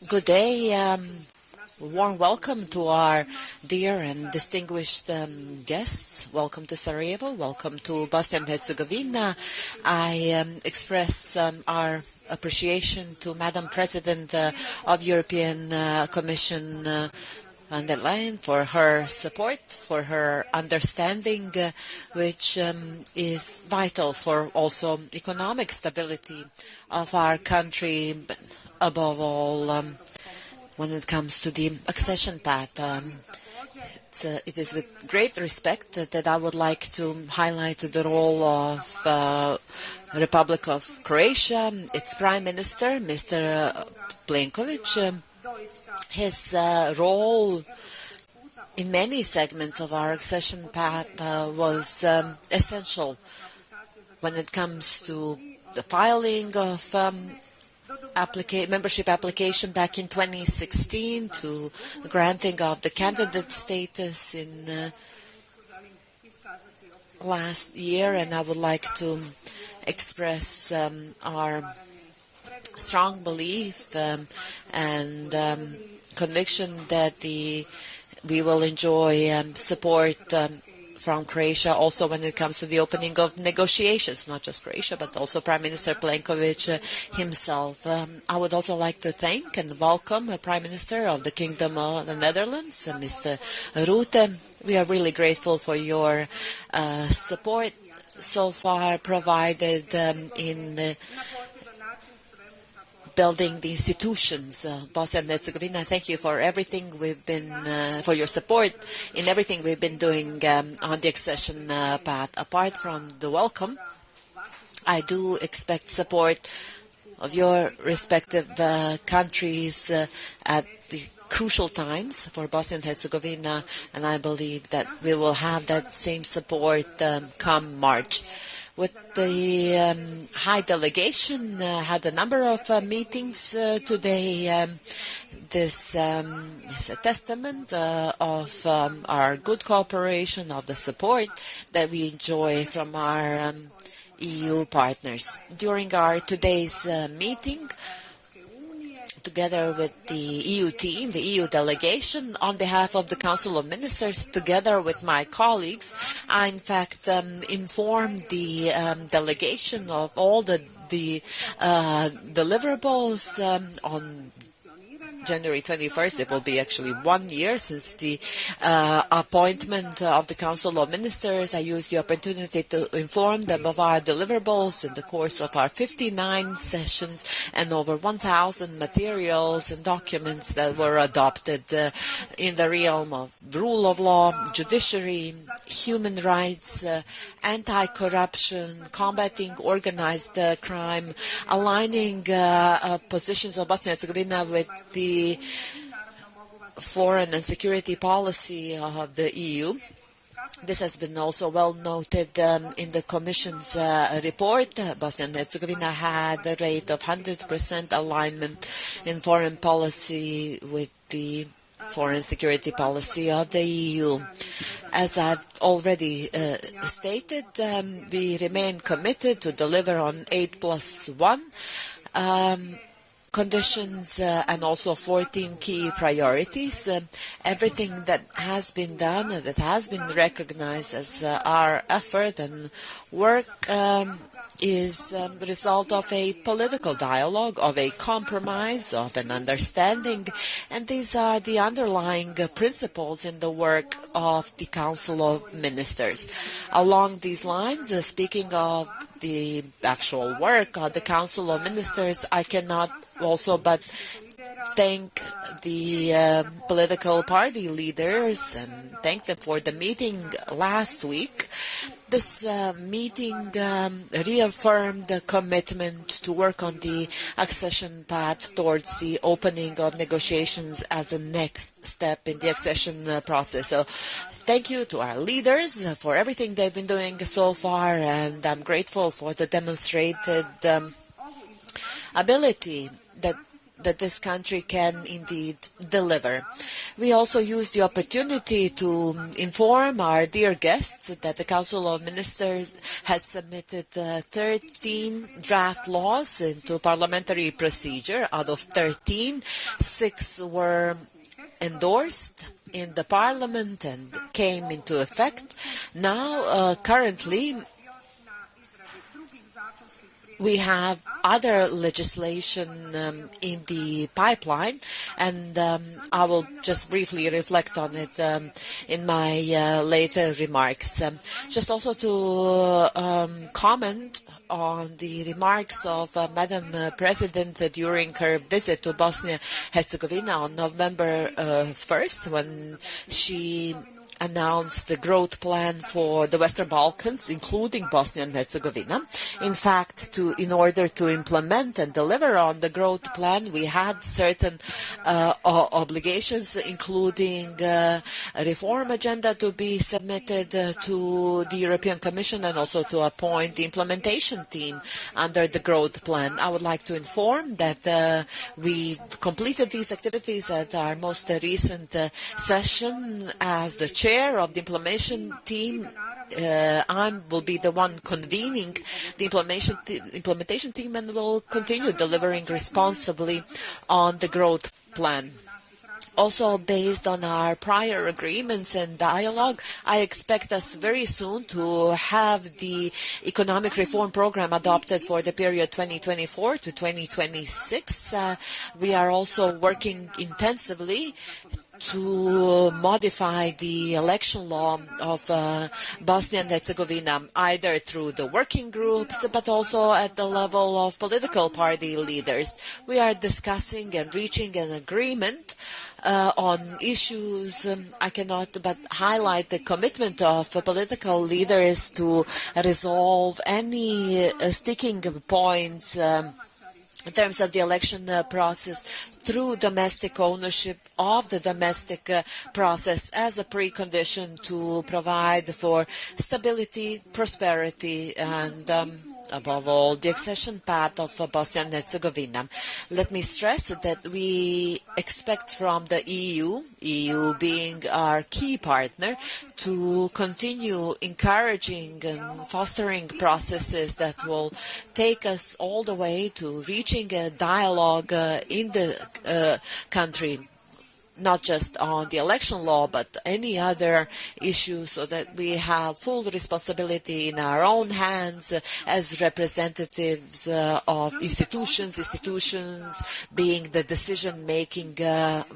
Good day. Warm welcome to our dear and distinguished guests. Welcome to Sarajevo. Welcome to Bosnia and Herzegovina. I express our appreciation to Madam President of European Commission, von der Leyen, for her support, for her understanding, which is vital for also economic stability of our country, but above all when it comes to the accession path. It is with great respect that I would like to highlight the role of the Republic of Croatia, its Prime Minister, Mr. Plenković. His role in many segments of our accession path was essential when it comes to the filing of membership application back in 2016 to the granting of the candidate status in last year, and I would like to express our strong belief and conviction that we will enjoy support from Croatia also when it comes to the opening of negotiations, not just Croatia, but also Prime Minister Plenković himself. I would also like to thank and welcome the Prime Minister of the Kingdom of the Netherlands, Mr. Rutte. We are really grateful for your support so far provided in building the institutions of Bosnia and Herzegovina. Thank you for everything for your support in everything we've been doing on the accession path. Apart from the welcome, I do expect support of your respective countries at the crucial times for Bosnia and Herzegovina, and I believe that we will have that same support come March. With the high delegation, had a number of meetings today. This is a testament of our good cooperation, of the support that we enjoy from our EU partners. During our today's meeting, together with the EU team, the EU delegation, on behalf of the Council of Ministers, together with my colleagues, I in fact informed the delegation of all the deliverables on January 21st. It will be actually 1 year since the appointment of the Council of Ministers. I used the opportunity to inform them of our deliverables in the course of our 59 sessions and over 1,000 materials and documents that were adopted in the realm of rule of law, judiciary, human rights, anti-corruption, combating organized crime, aligning positions of Bosnia and Herzegovina with the foreign and security policy of the EU. This has been also well noted in the Commission's report. Bosnia and Herzegovina had a rate of 100% alignment in foreign policy with the foreign security policy of the EU. As I've already stated, we remain committed to deliver on 8+1 conditions and also 14 key priorities. Everything that has been done, that has been recognized as our effort and work is the result of a political dialogue, of a compromise, of an understanding, and these are the underlying principles in the work of the Council of Ministers. Along these lines, speaking of the actual work of the Council of Ministers, I cannot also but thank the political party leaders and thank them for the meeting last week. This meeting reaffirmed the commitment to work on the accession path towards the opening of negotiations as a next step in the accession process. So thank you to our leaders for everything they've been doing so far, and I'm grateful for the demonstrated ability that that this country can indeed deliver. We also used the opportunity to inform our dear guests that the Council of Ministers had submitted 13 draft laws into parliamentary procedure. Out of 13, 6 were endorsed in the parliament and came into effect. Now, currently, we have other legislation in the pipeline, and I will just briefly reflect on it in my later remarks. Just also to comment on the remarks of Madam President during her visit to Bosnia-Herzegovina on November 1st, when she announced the growth plan for the Western Balkans, including Bosnia and Herzegovina. In fact, in order to implement and deliver on the growth plan, we had certain obligations, including a reform agenda to be submitted to the European Commission, and also to appoint the implementation team under the growth plan. I would like to inform that we completed these activities at our most recent session as the chair of the implementation team. I will be the one convening the implementation team and will continue delivering responsibly on the growth plan. Also, based on our prior agreements and dialogue, I expect us very soon to have the economic reform program adopted for the period 2024 to 2026. We are also working intensively to modify the election law of Bosnia and Herzegovina, either through the working groups, but also at the level of political party leaders. We are discussing and reaching an agreement on issues. I cannot but highlight the commitment of political leaders to resolve any sticking points in terms of the election process through domestic ownership of the domestic process as a precondition to provide for stability, prosperity, and above all, the accession path of Bosnia and Herzegovina. Let me stress that we expect from the EU being our key partner, to continue encouraging and fostering processes that will take us all the way to reaching a dialogue in the country, not just on the election law, but any other issues, so that we have full responsibility in our own hands as representatives of institutions being the decision-making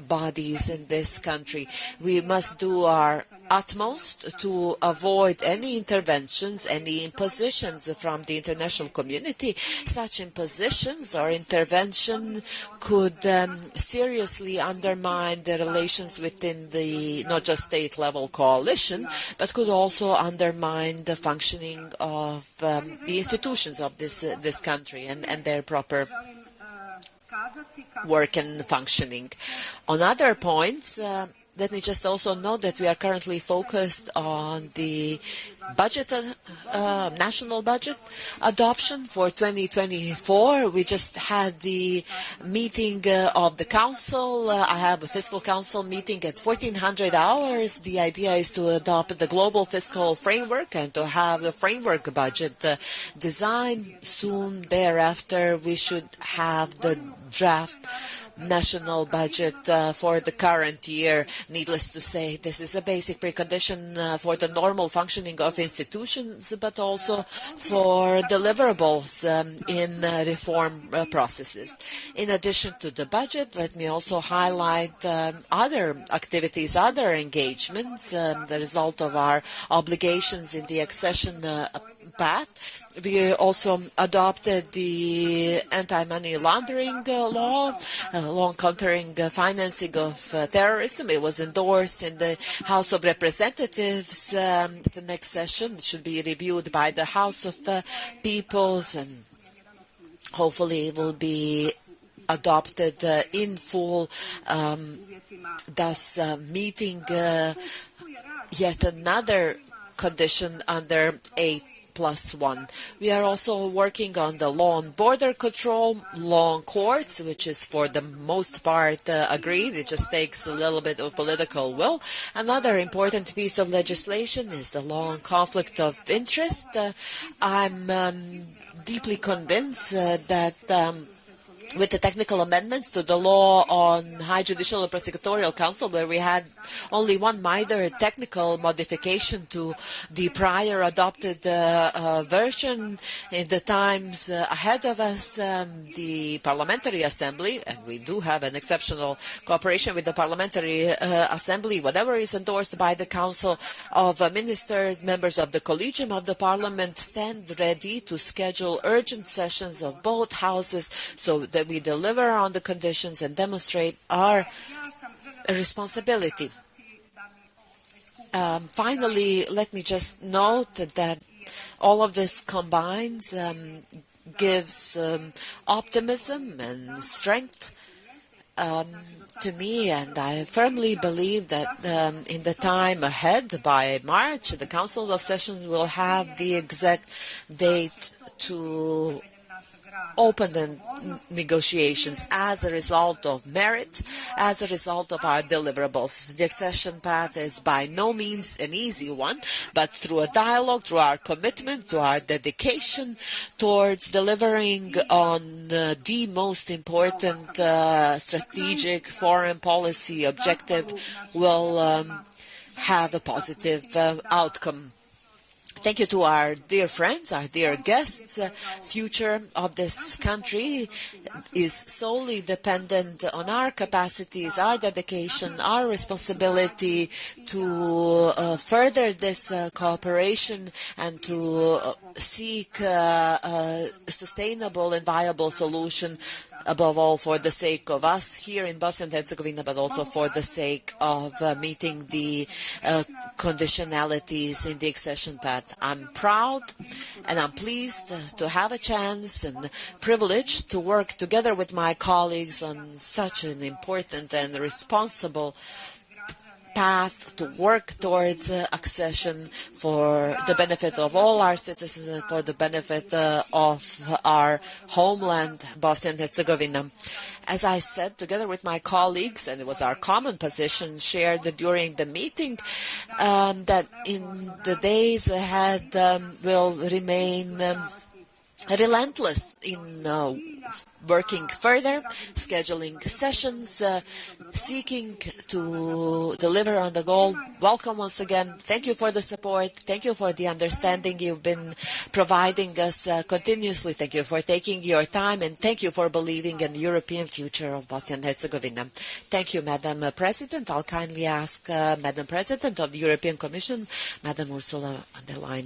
bodies in this country. We must do our utmost to avoid any interventions, any impositions from the international community. Such impositions or intervention could seriously undermine the relations within the not just state-level coalition, but could also undermine the functioning of the institutions of this country and their proper work and functioning. On other points, let me just also note that we are currently focused on the budget, national budget adoption for 2024. We just had the meeting of the council. I have a fiscal council meeting at 1400 hours. The idea is to adopt the global fiscal framework and to have the framework budget designed. Soon thereafter, we should have the draft national budget for the current year. Needless to say, this is a basic precondition for the normal functioning of institutions, but also for deliverables in reform processes. In addition to the budget, let me also highlight other activities, other engagements, the result of our obligations in the accession path. We also adopted the anti-money laundering law, law countering financing of terrorism. It was endorsed in the House of Representatives. The next session should be reviewed by the House of Peoples, and hopefully it will be adopted in full, thus meeting yet another condition under 8 1+1. We are also working on the law and border control, law and courts, which is for the most part agreed. It just takes a little bit of political will. Another important piece of legislation is the law on conflict of interest. I'm deeply convinced that with the technical amendments to the law on High Judicial and Prosecutorial Council, where we had only one minor technical modification to the prior adopted version. In the times ahead of us, the Parliamentary Assembly, and we do have an exceptional cooperation with the Parliamentary Assembly, whatever is endorsed by the Council of Ministers, members of the Collegium of the Parliament, stand ready to schedule urgent sessions of both houses so that we deliver on the conditions and demonstrate our responsibility. Finally, let me just note that all of this combines, gives optimism and strength to me, and I firmly believe that in the time ahead, by March, the Council of Sessions will have the exact date to open the negotiations as a result of merit, as a result of our deliverables. The accession path is by no means an easy one, but through a dialogue, through our commitment, through our dedication towards delivering on the most important strategic foreign policy objective, will have a positive outcome. Thank you to our dear friends, our dear guests. Future of this country is solely dependent on our capacities, our dedication, our responsibility to further this cooperation and to seek a sustainable and viable solution, above all for the sake of us here in Bosnia and Herzegovina, but also for the sake of meeting the conditionalities in the accession path. I'm proud and I'm pleased to have a chance and privilege to work together with my colleagues on such an important and responsible path to work towards accession for the benefit of all our citizens and for the benefit of our homeland, Bosnia and Herzegovina. As I said, together with my colleagues, and it was our common position shared during the meeting, that in the days ahead will remain relentless in working further, scheduling sessions, seeking to deliver on the goal. Welcome once again. Thank you for the support. Thank you for the understanding you've been providing us continuously. Thank you for taking your time, and thank you for believing in the European future of Bosnia and Herzegovina. Thank you, Madam President. I'll kindly ask Madam President of the European Commission, Madam Ursula von der Leyen.